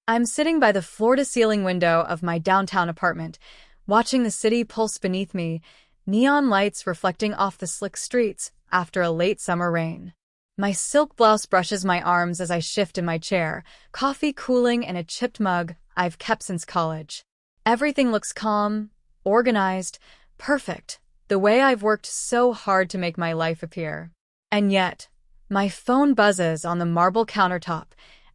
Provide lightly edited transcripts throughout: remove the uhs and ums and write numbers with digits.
I'm sitting by the floor-to-ceiling window of my downtown apartment, watching the city pulse beneath me, neon lights reflecting off the slick streets after a late summer rain. My silk blouse brushes my arms as I shift in my chair, coffee cooling in a chipped mug I've kept since college. Everything looks calm, organized, perfect, the way I've worked so hard to make my life appear. And yet, my phone buzzes on the marble countertop,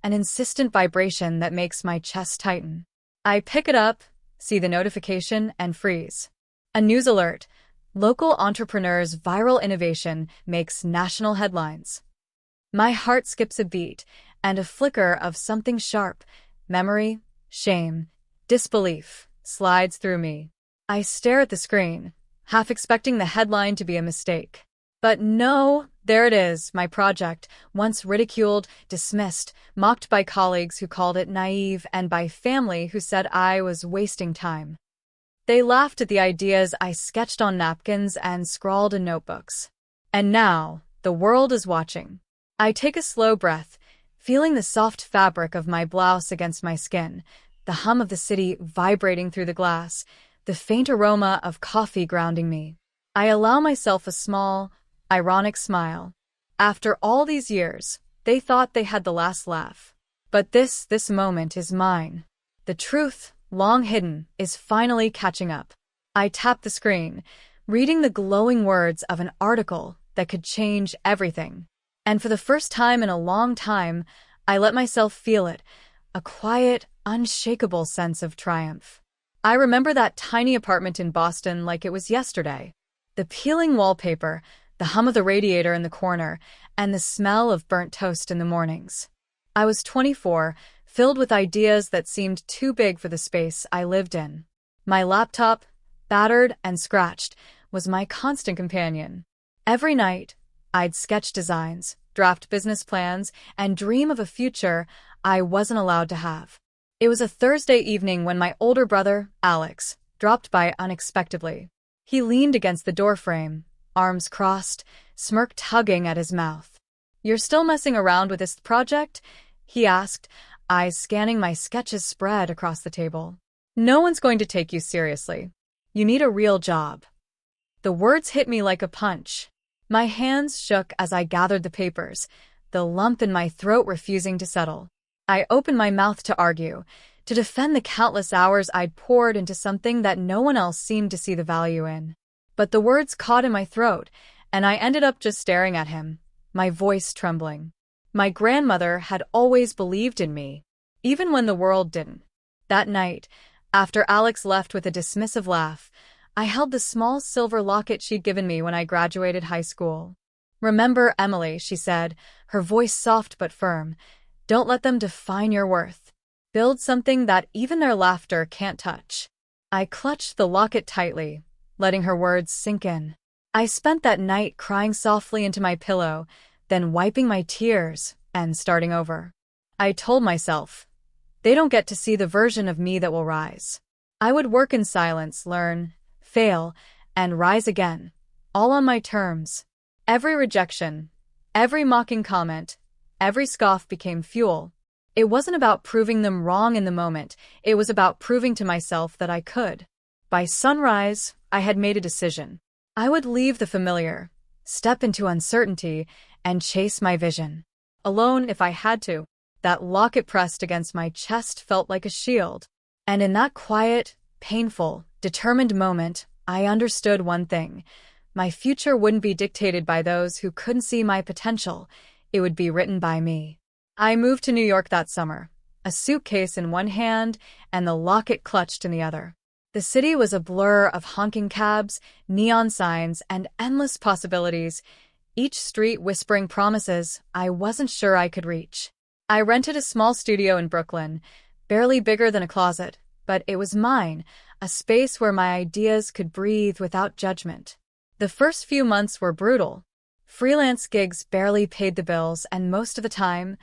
an insistent vibration that makes my chest tighten. I pick it up, see the notification, and freeze. A news alert. Local entrepreneur's viral innovation makes national headlines. My heart skips a beat, and a flicker of something sharp, memory, shame, disbelief, slides through me. I stare at the screen, half expecting the headline to be a mistake. But no, there it is, my project, once ridiculed, dismissed, mocked by colleagues who called it naive, and by family who said I was wasting time. They laughed at the ideas I sketched on napkins and scrawled in notebooks. And now, the world is watching. I take a slow breath, feeling the soft fabric of my blouse against my skin, the hum of the city vibrating through the glass, the faint aroma of coffee grounding me. I allow myself a small, ironic smile. After all these years, they thought they had the last laugh. But this moment is mine. The truth, long hidden, is finally catching up. I tap the screen, reading the glowing words of an article that could change everything. And for the first time in a long time, I let myself feel it, a quiet, unshakable sense of triumph. I remember that tiny apartment in Boston like it was yesterday. The peeling wallpaper, the hum of the radiator in the corner, and the smell of burnt toast in the mornings. I was 24, filled with ideas that seemed too big for the space I lived in. My laptop, battered and scratched, was my constant companion. Every night, I'd sketch designs, draft business plans, and dream of a future I wasn't allowed to have. It was a Thursday evening when my older brother, Alex, dropped by unexpectedly. He leaned against the doorframe, arms crossed, smirk tugging at his mouth. "You're still messing around with this project?" he asked, eyes scanning my sketches spread across the table. "No one's going to take you seriously. You need a real job." The words hit me like a punch. My hands shook as I gathered the papers, the lump in my throat refusing to settle. I opened my mouth to argue, to defend the countless hours I'd poured into something that no one else seemed to see the value in. But the words caught in my throat, and I ended up just staring at him, my voice trembling. My grandmother had always believed in me, even when the world didn't. That night, after Alex left with a dismissive laugh, I held the small silver locket she'd given me when I graduated high school. "Remember, Emily," she said, her voice soft but firm, "don't let them define your worth. Build something that even their laughter can't touch." I clutched the locket tightly, letting her words sink in. I spent that night crying softly into my pillow, then wiping my tears and starting over. I told myself, they don't get to see the version of me that will rise. I would work in silence, learn, fail, and rise again, all on my terms. Every rejection, every mocking comment, every scoff became fuel. It wasn't about proving them wrong in the moment, it was about proving to myself that I could. By sunrise, I had made a decision. I would leave the familiar, step into uncertainty, and chase my vision. Alone if I had to. That locket pressed against my chest felt like a shield. And in that quiet, painful, determined moment, I understood one thing. My future wouldn't be dictated by those who couldn't see my potential. It would be written by me. I moved to New York that summer, a suitcase in one hand and the locket clutched in the other. The city was a blur of honking cabs, neon signs, and endless possibilities, each street whispering promises I wasn't sure I could reach. I rented a small studio in Brooklyn, barely bigger than a closet, but it was mine, a space where my ideas could breathe without judgment. The first few months were brutal. Freelance gigs barely paid the bills, and most of the time,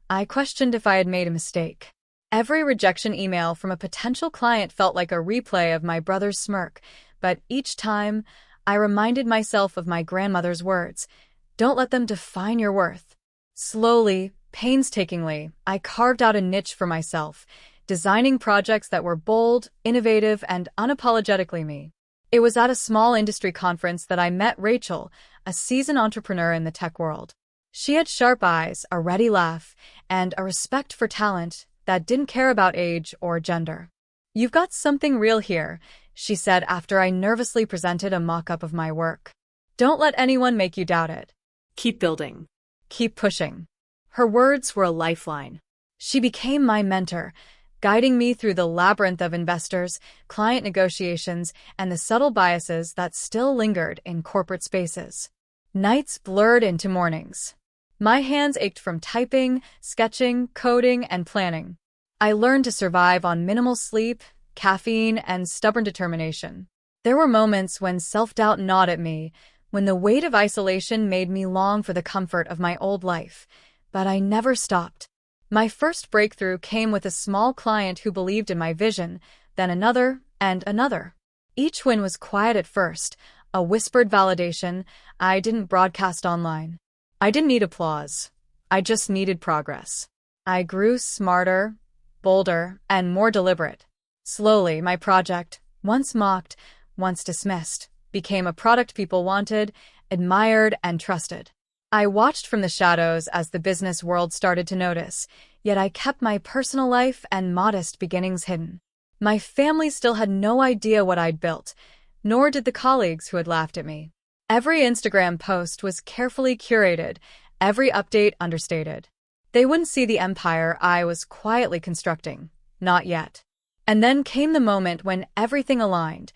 I questioned if I had made a mistake. Every rejection email from a potential client felt like a replay of my brother's smirk, but each time, I reminded myself of my grandmother's words, "Don't let them define your worth." Slowly, Painstakingly, I carved out a niche for myself, designing projects that were bold, innovative, and unapologetically me. It was at a small industry conference that I met Rachel, a seasoned entrepreneur in the tech world. She had sharp eyes, a ready laugh, and a respect for talent that didn't care about age or gender. "You've got something real here," she said after I nervously presented a mock-up of my work. "Don't let anyone make you doubt it. Keep building. Keep pushing." Her words were a lifeline. She became my mentor, guiding me through the labyrinth of investors, client negotiations, and the subtle biases that still lingered in corporate spaces. Nights blurred into mornings. My hands ached from typing, sketching, coding, and planning. I learned to survive on minimal sleep, caffeine, and stubborn determination. There were moments when self-doubt gnawed at me, when the weight of isolation made me long for the comfort of my old life, but I never stopped. My first breakthrough came with a small client who believed in my vision, then another, and another. Each win was quiet at first, a whispered validation I didn't broadcast online. I didn't need applause. I just needed progress. I grew smarter, bolder, and more deliberate. Slowly, my project, once mocked, once dismissed, became a product people wanted, admired, and trusted. I watched from the shadows as the business world started to notice, yet I kept my personal life and modest beginnings hidden. My family still had no idea what I'd built, nor did the colleagues who had laughed at me. Every Instagram post was carefully curated, every update understated. They wouldn't see the empire I was quietly constructing. Not yet. And then came the moment when everything aligned.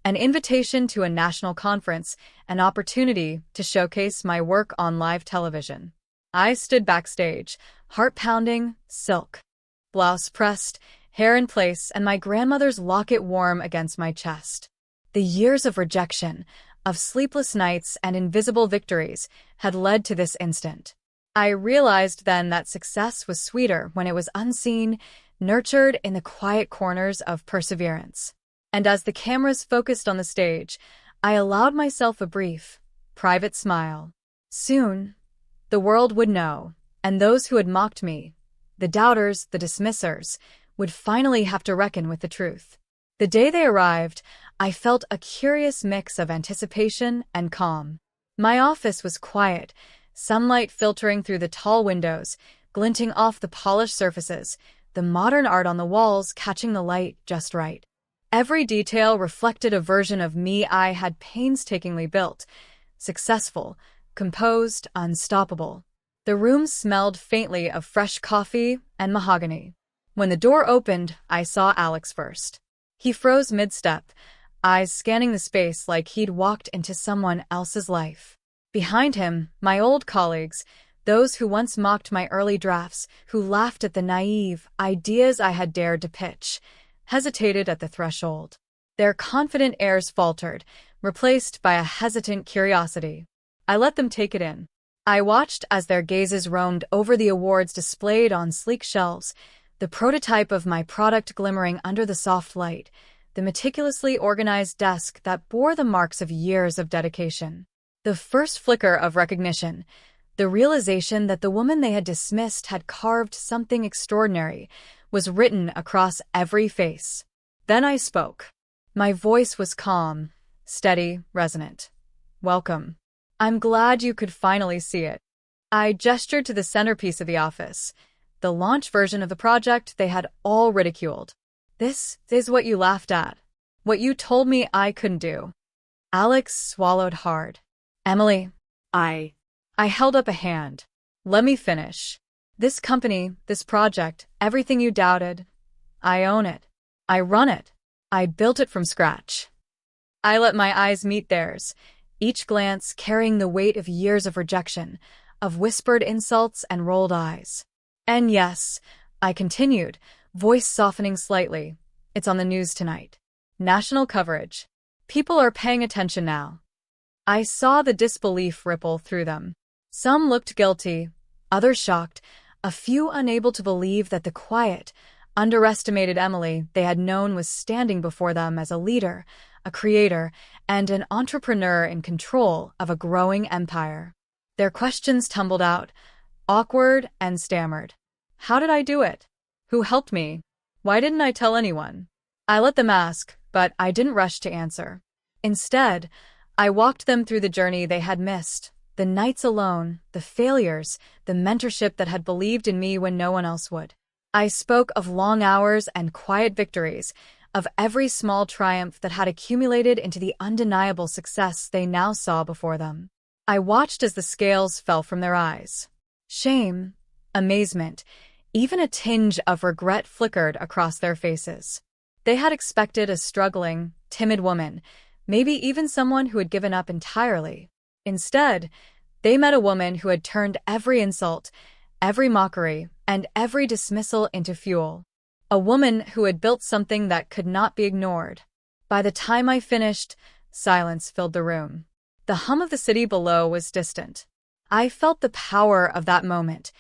An invitation to a national conference, an opportunity to showcase my work on live television. I stood backstage, heart pounding, silk blouse pressed, hair in place, and my grandmother's locket warm against my chest. The years of rejection, of sleepless nights and invisible victories had led to this instant. I realized then that success was sweeter when it was unseen, nurtured in the quiet corners of perseverance. And as the cameras focused on the stage, I allowed myself a brief, private smile. Soon, the world would know, and those who had mocked me, the doubters, the dismissers, would finally have to reckon with the truth. The day they arrived, I felt a curious mix of anticipation and calm. My office was quiet, sunlight filtering through the tall windows, glinting off the polished surfaces, the modern art on the walls catching the light just right. Every detail reflected a version of me I had painstakingly built, successful, composed, unstoppable. The room smelled faintly of fresh coffee and mahogany. When the door opened, I saw Alex first. He froze mid-step, eyes scanning the space like he'd walked into someone else's life. Behind him, my old colleagues, those who once mocked my early drafts, who laughed at the naive ideas I had dared to pitch, hesitated at the threshold. Their confident airs faltered, replaced by a hesitant curiosity. I let them take it in. I watched as their gazes roamed over the awards displayed on sleek shelves, the prototype of my product glimmering under the soft light, the meticulously organized desk that bore the marks of years of dedication. The first flicker of recognition, the realization that the woman they had dismissed had carved something extraordinary, was written across every face. Then I spoke. My voice was calm, steady, resonant. "Welcome. I'm glad you could finally see it." I gestured to the centerpiece of the office, the launch version of the project they had all ridiculed. "This is what you laughed at. What you told me I couldn't do." Alex swallowed hard. "Emily." I held up a hand. "Let me finish. This company, this project, everything you doubted, I own it. I run it. I built it from scratch." I let my eyes meet theirs, each glance carrying the weight of years of rejection, of whispered insults and rolled eyes. "And yes," I continued, voice softening slightly, "it's on the news tonight. National coverage. People are paying attention now." I saw the disbelief ripple through them. Some looked guilty, others shocked, a few unable to believe that the quiet, underestimated Emily they had known was standing before them as a leader, a creator, and an entrepreneur in control of a growing empire. Their questions tumbled out. awkward, and stammered. How did I do it? Who helped me? Why didn't I tell anyone? I let them ask, but I didn't rush to answer. Instead, I walked them through the journey they had missed, the nights alone, the failures, the mentorship that had believed in me when no one else would. I spoke of long hours and quiet victories, of every small triumph that had accumulated into the undeniable success they now saw before them. I watched as the scales fell from their eyes. Shame, amazement, even a tinge of regret flickered across their faces. They had expected a struggling, timid woman, maybe even someone who had given up entirely. Instead, they met a woman who had turned every insult, every mockery, and every dismissal into fuel. A woman who had built something that could not be ignored. By the time I finished, silence filled the room. The hum of the city below was distant. I felt the power of that moment,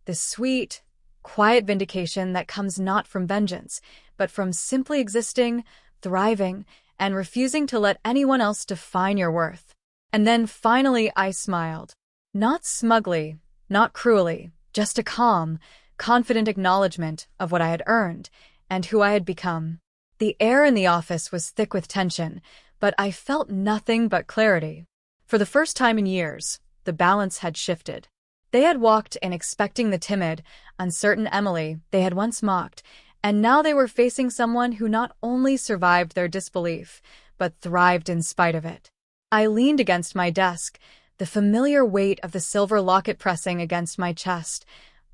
the sweet, quiet vindication that comes not from vengeance, but from simply existing, thriving, and refusing to let anyone else define your worth. And then finally I smiled. Not smugly, not cruelly, just a calm, confident acknowledgement of what I had earned and who I had become. The air in the office was thick with tension, but I felt nothing but clarity. For the first time in years, the balance had shifted. They had walked in expecting the timid, uncertain Emily they had once mocked, and now they were facing someone who not only survived their disbelief, but thrived in spite of it. I leaned against my desk, the familiar weight of the silver locket pressing against my chest,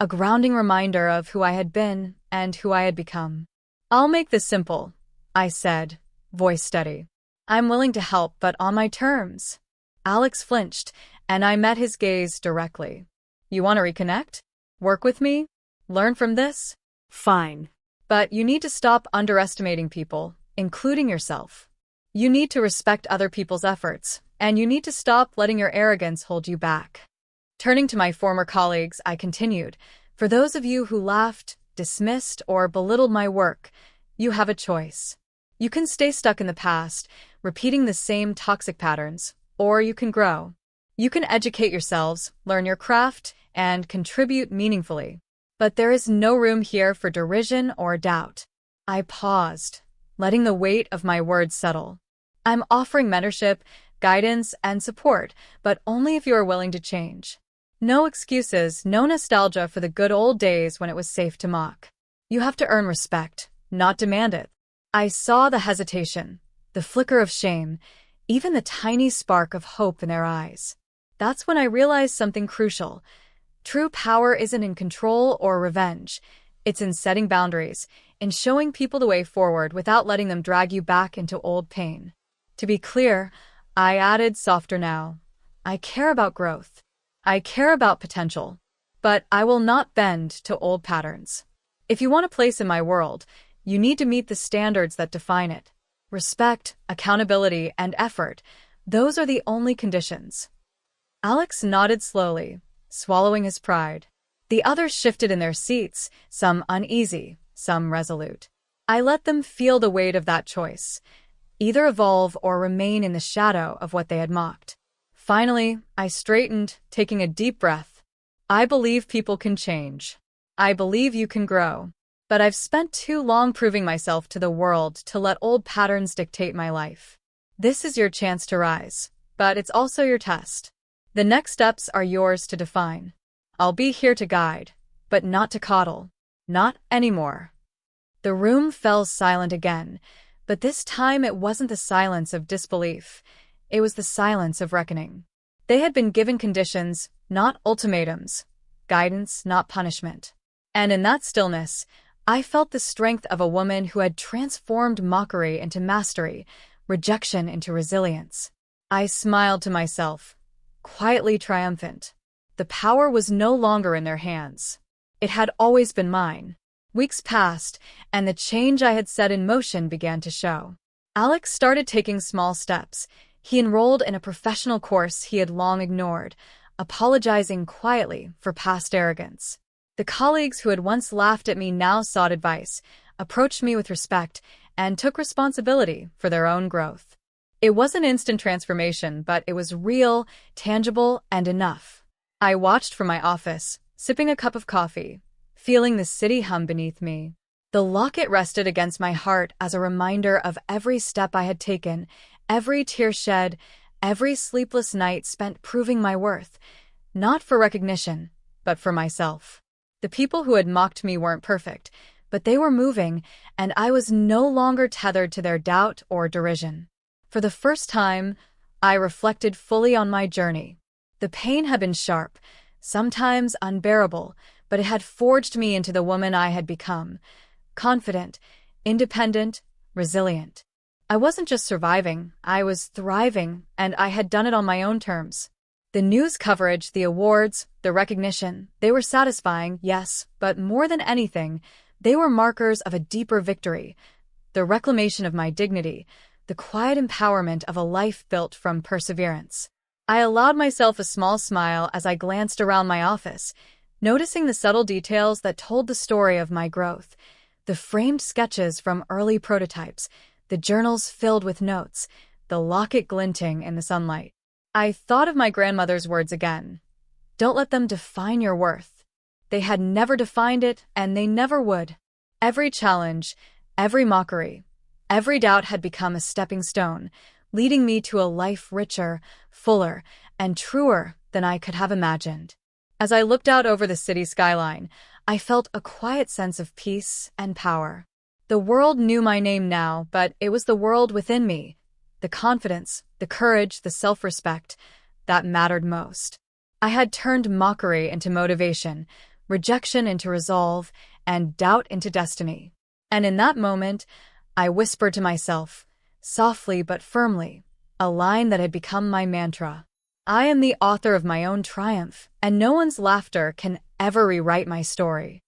a grounding reminder of who I had been and who I had become. I'll make this simple, I said, voice steady. I'm willing to help, but on my terms. Alex flinched, and I met his gaze directly. You want to reconnect? Work with me? Learn from this? Fine. But you need to stop underestimating people, including yourself. You need to respect other people's efforts, and you need to stop letting your arrogance hold you back. Turning to my former colleagues, I continued, for those of you who laughed, dismissed, or belittled my work, you have a choice. You can stay stuck in the past, repeating the same toxic patterns, or you can grow. You can educate yourselves, learn your craft, and contribute meaningfully. But there is no room here for derision or doubt. I paused, letting the weight of my words settle. I'm offering mentorship, guidance, and support, but only if you are willing to change. No excuses, no nostalgia for the good old days when it was safe to mock. You have to earn respect, not demand it. I saw the hesitation, the flicker of shame, even the tiny spark of hope in their eyes. That's when I realized something crucial. True power isn't in control or revenge. It's in setting boundaries, in showing people the way forward without letting them drag you back into old pain. To be clear, I added softer now. I care about growth. I care about potential. But I will not bend to old patterns. If you want a place in my world, you need to meet the standards that define it. Respect, accountability, and effort. Those are the only conditions. Alex nodded slowly, swallowing his pride. The others shifted in their seats, some uneasy, some resolute. I let them feel the weight of that choice. Either evolve or remain in the shadow of what they had mocked. Finally, I straightened, taking a deep breath. I believe people can change. I believe you can grow. But I've spent too long proving myself to the world to let old patterns dictate my life. This is your chance to rise, but it's also your test. The next steps are yours to define. I'll be here to guide, but not to coddle. Not anymore. The room fell silent again, but this time it wasn't the silence of disbelief. It was the silence of reckoning. They had been given conditions, not ultimatums. Guidance, not punishment. And in that stillness, I felt the strength of a woman who had transformed mockery into mastery, rejection into resilience. I smiled to myself, quietly triumphant. The power was no longer in their hands. It had always been mine. Weeks passed, and the change I had set in motion began to show. Alex started taking small steps. He enrolled in a professional course he had long ignored, apologizing quietly for past arrogance. The colleagues who had once laughed at me now sought advice, approached me with respect, and took responsibility for their own growth. It wasn't instant transformation, but it was real, tangible, and enough. I watched from my office, sipping a cup of coffee, feeling the city hum beneath me. The locket rested against my heart as a reminder of every step I had taken, every tear shed, every sleepless night spent proving my worth, not for recognition, but for myself. The people who had mocked me weren't perfect, but they were moving, and I was no longer tethered to their doubt or derision. For the first time, I reflected fully on my journey. The pain had been sharp, sometimes unbearable, but it had forged me into the woman I had become. Confident, independent, resilient. I wasn't just surviving, I was thriving, and I had done it on my own terms. The news coverage, the awards, the recognition, they were satisfying, yes, but more than anything, they were markers of a deeper victory, the reclamation of my dignity, the quiet empowerment of a life built from perseverance. I allowed myself a small smile as I glanced around my office, noticing the subtle details that told the story of my growth. The framed sketches from early prototypes, the journals filled with notes, the locket glinting in the sunlight. I thought of my grandmother's words again. Don't let them define your worth. They had never defined it, and they never would. Every challenge, every mockery, every doubt had become a stepping stone, leading me to a life richer, fuller, and truer than I could have imagined. As I looked out over the city skyline, I felt a quiet sense of peace and power. The world knew my name now, but it was the world within me. The confidence, the courage, the self-respect that mattered most. I had turned mockery into motivation, rejection into resolve, and doubt into destiny. And in that moment, I whispered to myself, softly but firmly, a line that had become my mantra. I am the author of my own triumph, and no one's laughter can ever rewrite my story.